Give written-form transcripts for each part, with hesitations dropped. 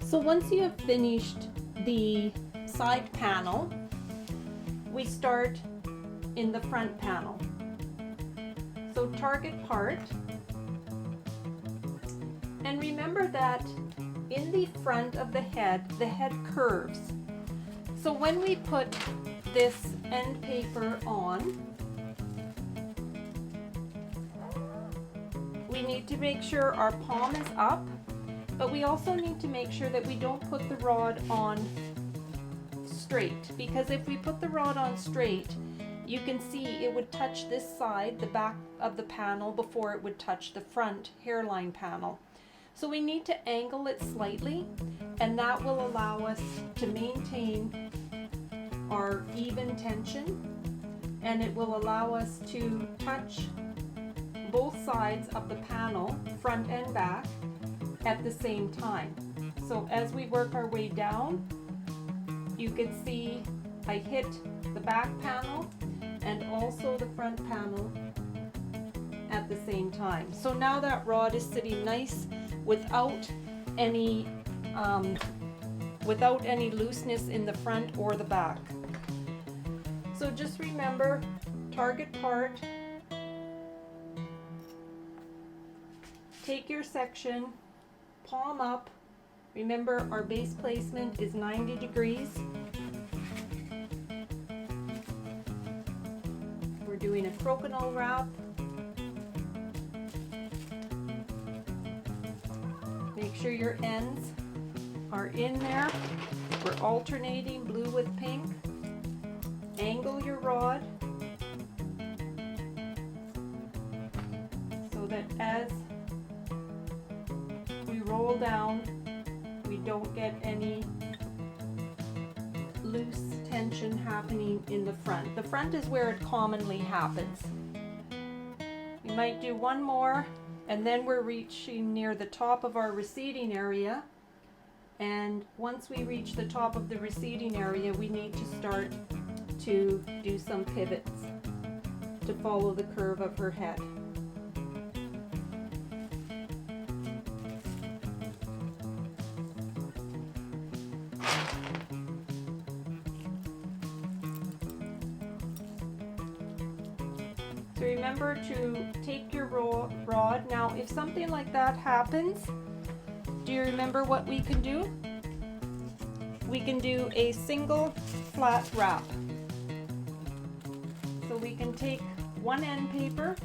So once you have finished the side panel, we start in the front panel. So target part, and remember that in the front of the head curves. So when we put this end paper on, we need to make sure our palm is up, but we also need to make sure that we don't put the rod on straight, because if we put the rod on straight, you can see it would touch this side, the back of the panel, before it would touch the front hairline panel. So we need to angle it slightly, and that will allow us to maintain our even tension, and it will allow us to touch both sides of the panel, front and back, at the same time. So as we work our way down, you can see I hit the back panel and also the front panel at the same time. So now that rod is sitting nice without any looseness in the front or the back. So just remember, target part, take your section, palm up. Remember, our base placement is 90 degrees. We're doing a crokinole wrap. Make sure your ends are in there. We're alternating blue with pink. Angle your rod so that as we roll down, we don't get any loose tension happening in the front. The front is where it commonly happens. We might do one more, and then we're reaching near the top of our receding area. And once we reach the top of the receding area, we need to start to do some pivots to follow the curve of her head. So remember to take your rod. Now if something like that happens, do you remember what we can do? We can do a single flat wrap. So we can take one end paper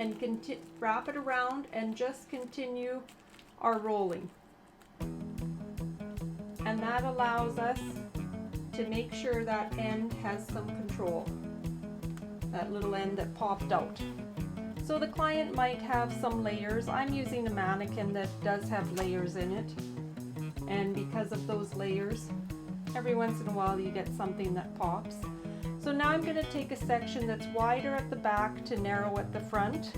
and wrap it around and just continue our rolling. And that allows us to make sure that end has some control, that little end that popped out. So the client might have some layers. I'm using a mannequin that does have layers in it, and because of those layers, every once in a while you get something that pops. So now I'm going to take a section that's wider at the back to narrow at the front,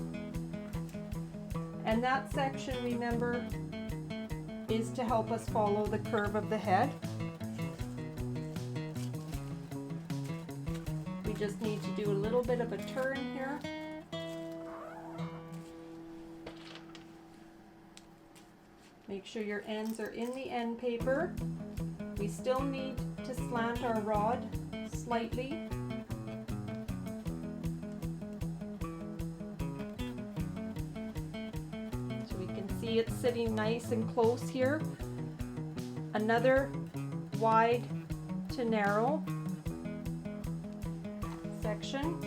and that section, remember, is to help us follow the curve of the head. We just need to do a little bit of a turn here. Make sure your ends are in the end paper. We still need to slant our rod slightly. So we can see it's sitting nice and close here. Another wide to narrow section.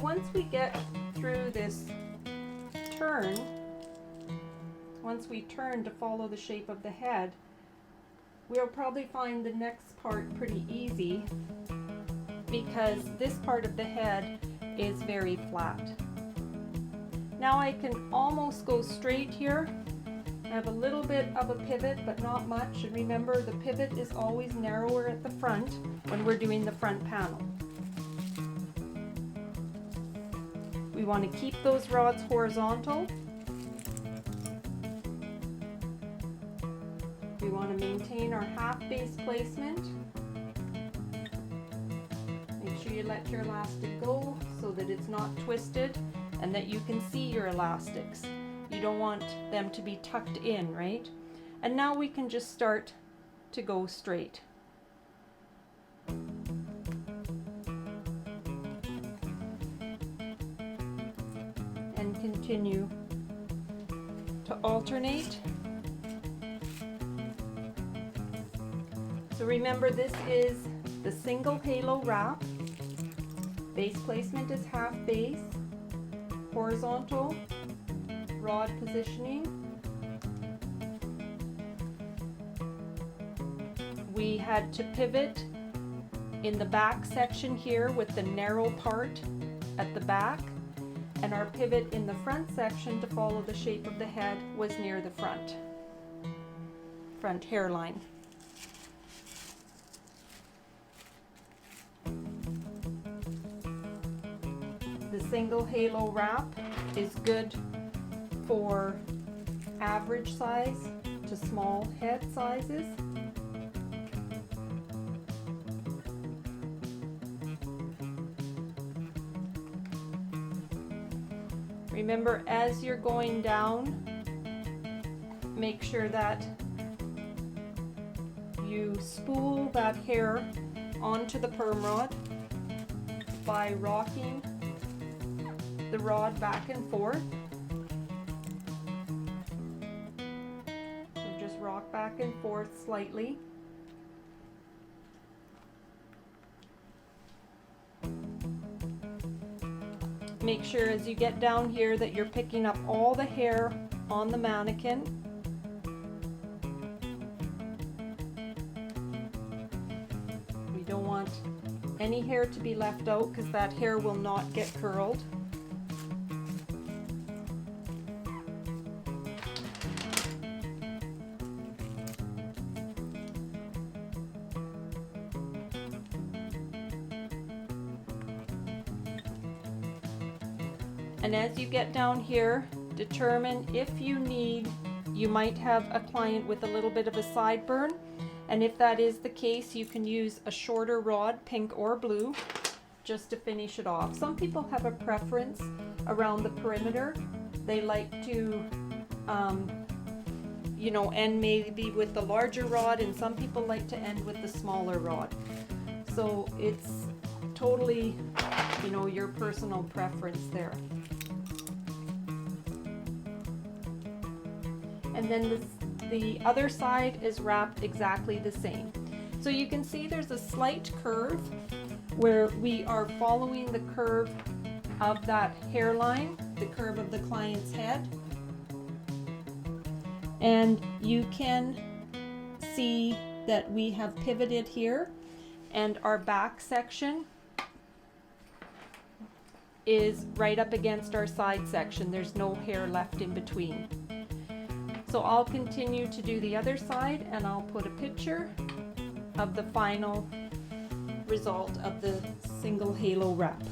Once we get through this turn, once we turn to follow the shape of the head, we'll probably find the next part pretty easy because this part of the head is very flat. Now I can almost go straight here. I have a little bit of a pivot, but not much. And remember, the pivot is always narrower at the front when we're doing the front panel. We want to keep those rods horizontal. want to maintain our half base placement. Make sure you let your elastic go so that it's not twisted and that you can see your elastics. You don't want them to be tucked in, right? And now we can just start to go straight. And continue to alternate. So remember, this is the single halo wrap. Base placement is half base, horizontal, rod positioning. We had to pivot in the back section here with the narrow part at the back, and our pivot in the front section to follow the shape of the head was near the front hairline. The single halo wrap is good for average size to small head sizes. Remember, as you're going down, make sure that you spool that hair onto the perm rod by rocking the rod back and forth. So just rock back and forth slightly. Make sure as you get down here that you're picking up all the hair on the mannequin. We don't want any hair to be left out because that hair will not get curled. And as you get down here, determine if you might have a client with a little bit of a sideburn, and if that is the case, you can use a shorter rod, pink or blue, just to finish it off. Some people have a preference around the perimeter. They like to, end maybe with the larger rod, and some people like to end with the smaller rod. So it's totally, your personal preference there. And then the other side is wrapped exactly the same. So you can see there's a slight curve where we are following the curve of that hairline, the curve of the client's head. And you can see that we have pivoted here, and our back section is right up against our side section. There's no hair left in between. So I'll continue to do the other side, and I'll put a picture of the final result of the single halo wrap.